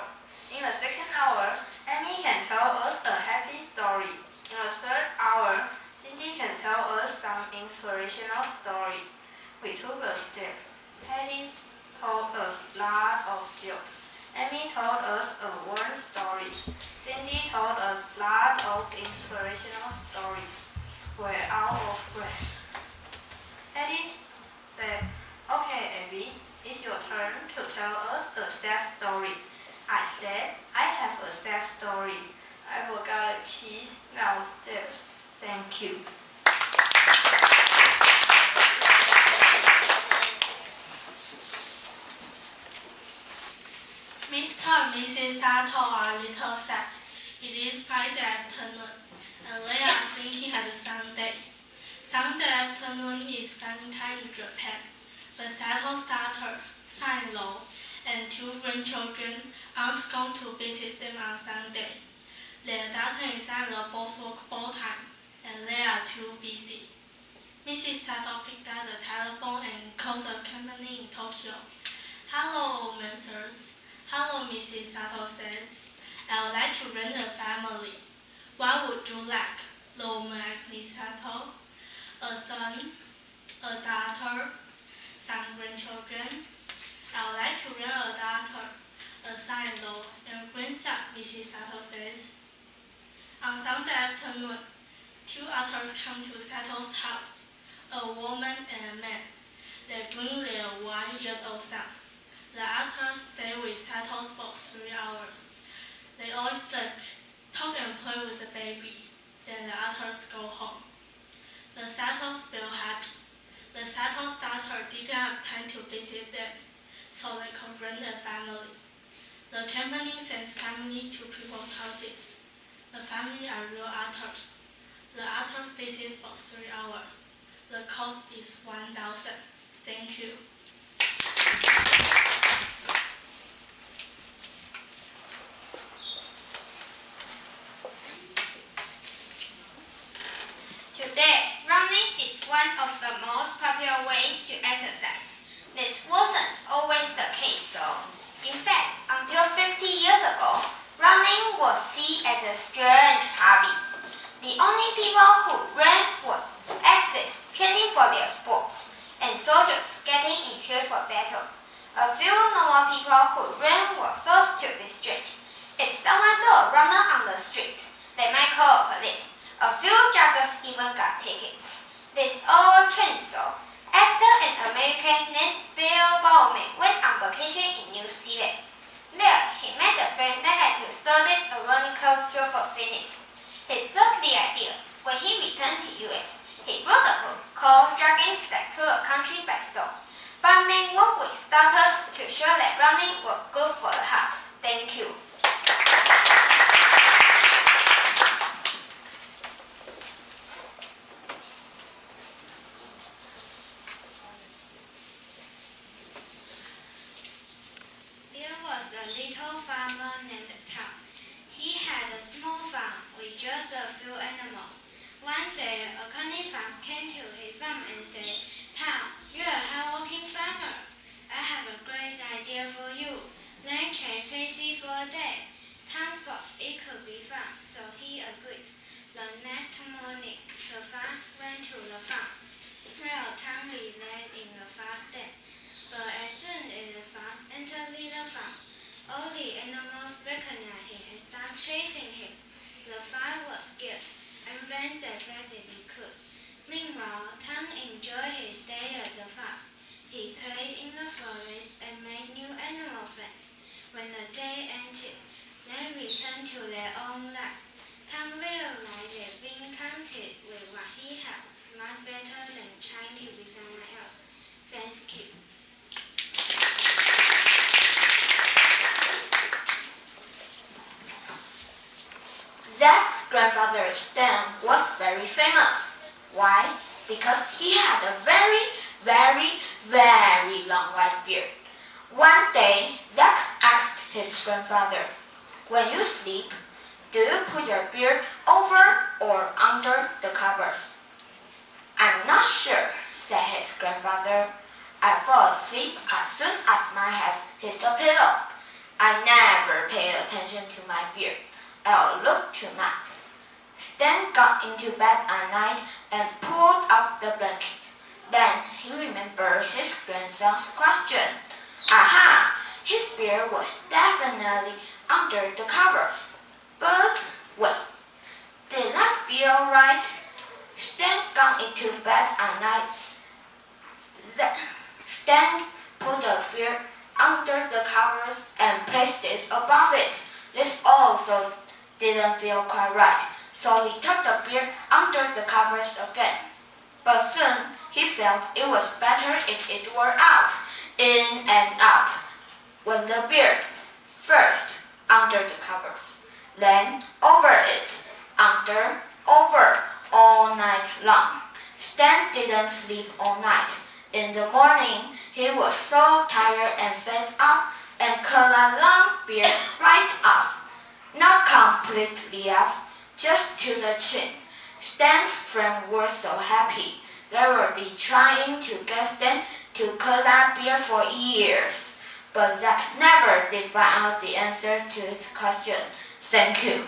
[SPEAKER 8] In the second hour, Amy can tell us a happy story. In the third hour, Cindy can tell us some inspirational story. We took the stairs. Patty told us lots of jokes, Amy told us a warm story. Cindy told us a lot of inspirational stories. We're out of breath. Eddie said, "Okay, Abby, it's your turn to tell us a sad story." I said, "I have a sad story. I forgot a keys downstairs. Thank you."
[SPEAKER 10] Mr. and Mrs. Sato are a little sad. It is Friday afternoon, and they are thinking at Sunday. Sunday afternoon is family time in Japan. The Sato's daughter, son-in-law, and 2 grandchildren aren't going to visit them on Sunday. Their daughter and son-in-law both work full-time, and they are too busy. Mrs. Sato picked up the telephone and called the company in Tokyo. "Hello, Messrs. Hello, Mrs. Sato says. "I would like to rent a family. What would you like?" the woman asked Mrs. Sato. "A son, a daughter, some grandchildren. I would like to rent a daughter, a son-in-law, and a grandson," Mrs. Sato says. On Sunday afternoon, 2 others come to Sato's house, a woman and a man. They bring their 1-year-old son. The others stay with Satos for 3 hours. They always lunch, talk and play with the baby. Then the others go home. The Satos feel happy. The Satos daughter didn't have time to visit them, so they could rent a family. The company sends family to people's houses. The family are real otters. The otter visits for 3 hours. The cost is 1,000. Thank you.
[SPEAKER 5] Today, running is one of the most popular ways to exercise. This wasn't always the case though. In fact, until 50 years ago, running was seen as a strange hobby. The only people who ran was athletes training for their sports and soldiers getting in shape for battle. A few normal people who ran were thought to be strange. If someone saw a runner on the street, they might call police. A few joggers even got tickets. This all changed though after an American named Bill Bowman went on vacation in New Zealand. There, he met a friend that had to study a running culture for fitness. He loved the idea. When he returned to US, he wrote a book called Jogging Back to a Country by Storm. Bowman worked with starters to show that running was good for the heart. Thank you.
[SPEAKER 10] There was a little farmer named Tom. He had a small farm with just a few animals. One day, a cunning farmer came to his farm and said, "Tom, you're a hard-working farmer. I have a great idea for you. Let's trade places for a day." Tom thought it could be fun, so he agreed. The next morning, the farmer went to the farm. Well, Tom relaxed in the farm's den. But as soon as the fox entered the farm, all the animals recognized him and started chasing him. The fox was scared and ran as fast as he could. Meanwhile, Tom enjoyed his stay as a fox. He played in the forest and made new animal friends. When the day ended, they returned to their own life. Tom realized that being content with what he had was much better than trying to be someone else. Thank you.
[SPEAKER 4] Zach's grandfather Stan was very famous. Why? Because he had a very, very, very long white beard. One day, Zach asked his grandfather, "When you sleep, do you put your beard over or under the covers?" "I'm not sure," said his grandfather. "I fall asleep as soon as my head hits the pillow. I never pay attention to my beard. I'll look tonight." Stan got into bed at night and pulled up the blanket. Then he remembered his grandson's question. Aha! His beard was definitely under the covers. But wait, did that feel right? Stan got into bed at night. Stan put the beard under the covers and placed it above it. This also didn't feel quite right, so he tucked the beard under the covers again. But soon he felt it was better if it were out, in and out. When the beard, first under the covers, then over it, under, over, all night long. Stan didn't sleep all night. In the morning, he was so tired and fed up and cut that long beard right off. Not completely off, just to the chin. Stan's friends were so happy. They would be trying to get Stan to cut that beard for years. But Zach never did find out the answer to his question. Thank you.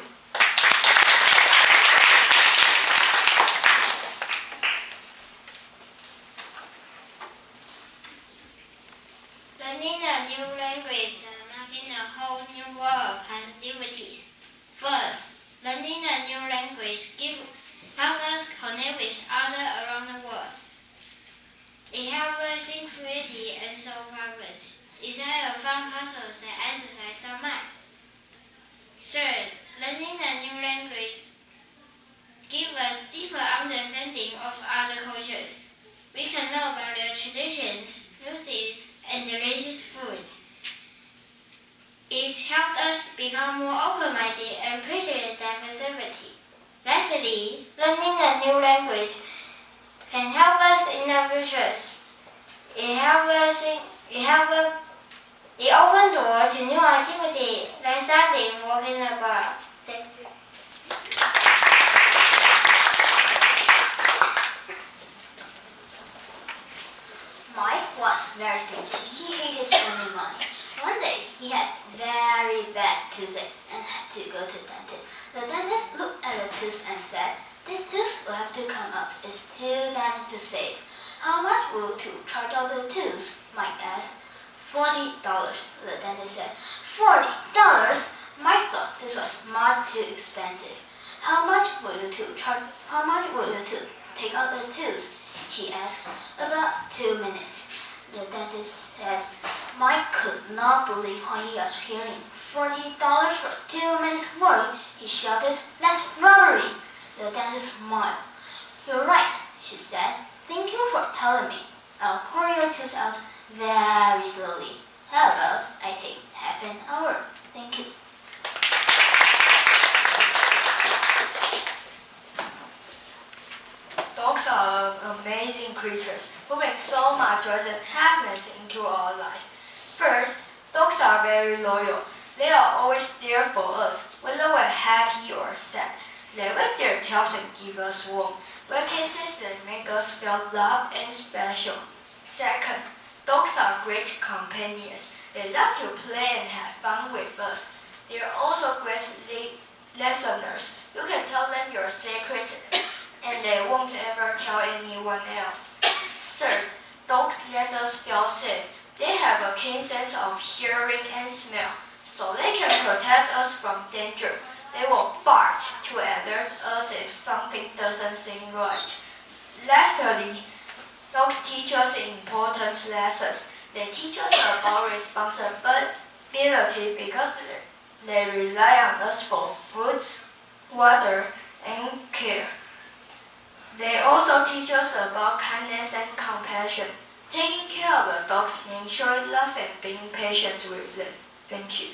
[SPEAKER 10] Learning a new language and unlocking a whole new world of possibilities. First, learning a new language helps us connect with others around the world. It helps us think creatively and solve problems. It's a fun puzzle that exercises our mind. Third, learning a new language gives us deeper understanding of other cultures. We can know about their traditions, music, and delicious food. It helps us become more open-minded and appreciate diversity. Lastly, learning a new language can help us in the future. It opens doors to new activities like studying, walking about. Thank you.
[SPEAKER 9] Mike was very stingy. He hated spending money. One day, he had very bad toothache and had to go to the dentist. The dentist looked at the tooth and said, "This tooth will have to come out. It's too damaged to save." "How much will you charge out the tooth?" Mike asked. $40, the dentist said. $40? Mike thought this was much too expensive. How much will you take out the tooth?" he asked. "About 2 minutes," the dentist said. Mike could not believe what he was hearing. $40 for 2 minutes work, he shouted. "That's robbery." The dentist smiled. "You're right," she said. "Thank you for telling me. I'll pour your tooth out very slowly. How about I take half an hour? Thank you."
[SPEAKER 8] Dogs are amazing creatures who bring so much joy and happiness into our life. First, dogs are very loyal. They are always there for us, whether we're happy or sad. They wag their tails and give us warmth. Wear kisses that make us feel loved and special. Second, dogs are great companions. They love to play and have fun with us. They are also great listeners. You can tell them your secrets and they won't ever tell anyone else. Third, dogs let us feel safe. They have a keen sense of hearing and smell, so they can protect us from danger. They will bark to alert us if something doesn't seem right. Lastly, dogs teach us important lessons. They teach us about responsibility because they rely on us for food, water, and care. They also teach us about kindness and compassion. Taking care of the dogs means showing love and being patient with them. Thank you.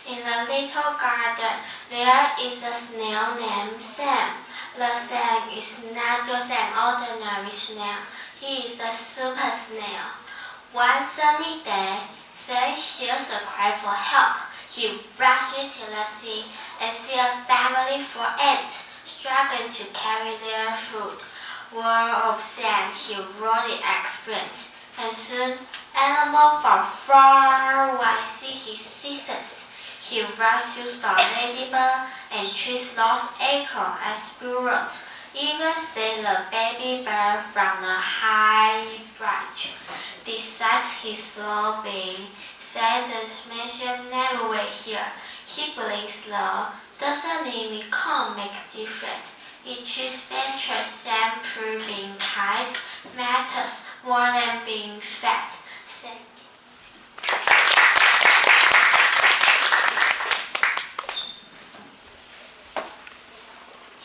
[SPEAKER 10] In the little garden, there is a snail named Sam. The Sam is not just an ordinary snail. He is a super snail. One sunny day, Sam hears a cry for help. He rushes to the sea and sees a family of ants struggling to carry their food. Whirl of sand, he rolled the experience, and soon animals from far away see his seasons. He rescues the ladybug and treats lost acorn and squirrels.
[SPEAKER 6] even see the baby bird from a high branch. Besides his slow being, said the mission never will hear. He blinks slow, doesn't even make difference. Each venture sempre being tight matters more than being fast.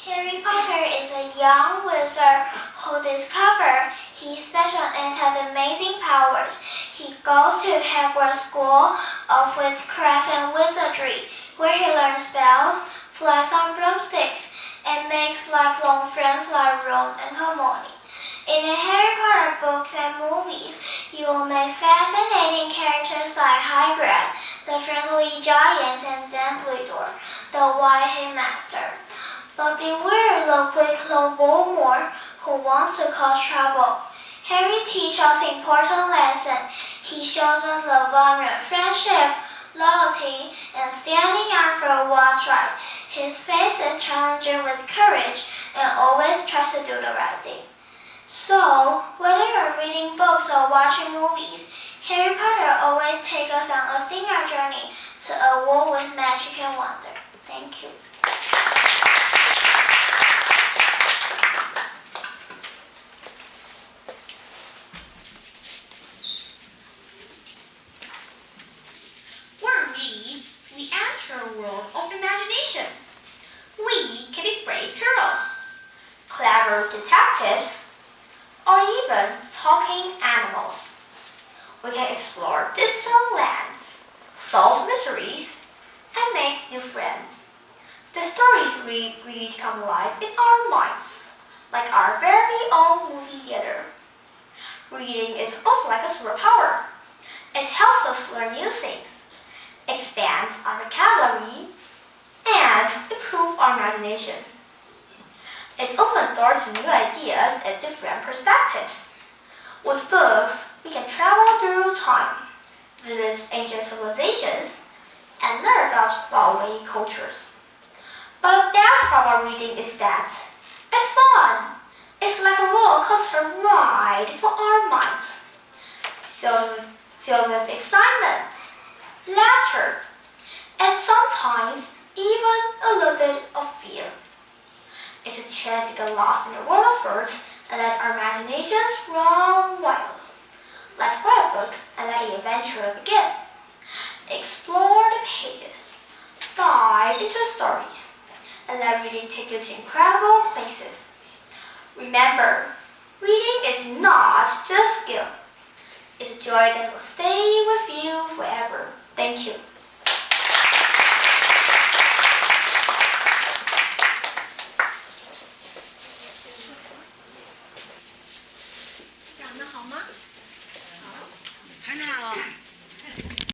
[SPEAKER 9] Harry Potter is a young wizard who discovers his special and has amazing powers. He goes to Hogwarts School of Witchcraft and Wizardry, where he learns spells, flies on broomsticks, and makes lifelong friends like Ron and Hermione. In the Harry Potter books and movies, you will meet fascinating characters like Hagrid, the friendly giant, and Dumbledore, the White Headmaster. But beware the quick-low Voldemort who wants to cause trouble. Harry teaches us important lessons. He shows us the value of friendship, loyalty, and standing up for what's right. He faces challenges with courage and always tries to do the right thing. So, whether you're reading books or watching movies, Harry Potter always takes us on a thinner journey to a world with magic and wonder. Thank you.
[SPEAKER 1] We enter a world of imagination. We can be brave heroes,
[SPEAKER 6] Clever detectives, or even talking animals. We can explore distant lands, solve mysteries, and make new friends. The stories we read come alive in our minds, like our very own movie theater. Reading is also like a superpower. It helps us learn new things, expand our vocabulary, and improve our imagination. It opens doors to new ideas and different perspectives. With books, we can travel through time, visit ancient civilizations, and learn about faraway cultures. But the best part about reading is that it's fun. It's like a roller coaster ride for our minds, filled with excitement, laughter, and sometimes even a little bit of fear. It's a chance to get lost in the world of words and let our imaginations run wild. Let's grab a book and let the adventure begin. Explore the pages, dive into the stories, and let reading take you to incredible places. Remember, reading is not just skill. It's a joy that will stay with you forever. Thank you.
[SPEAKER 1] 讲得好吗？好，很好。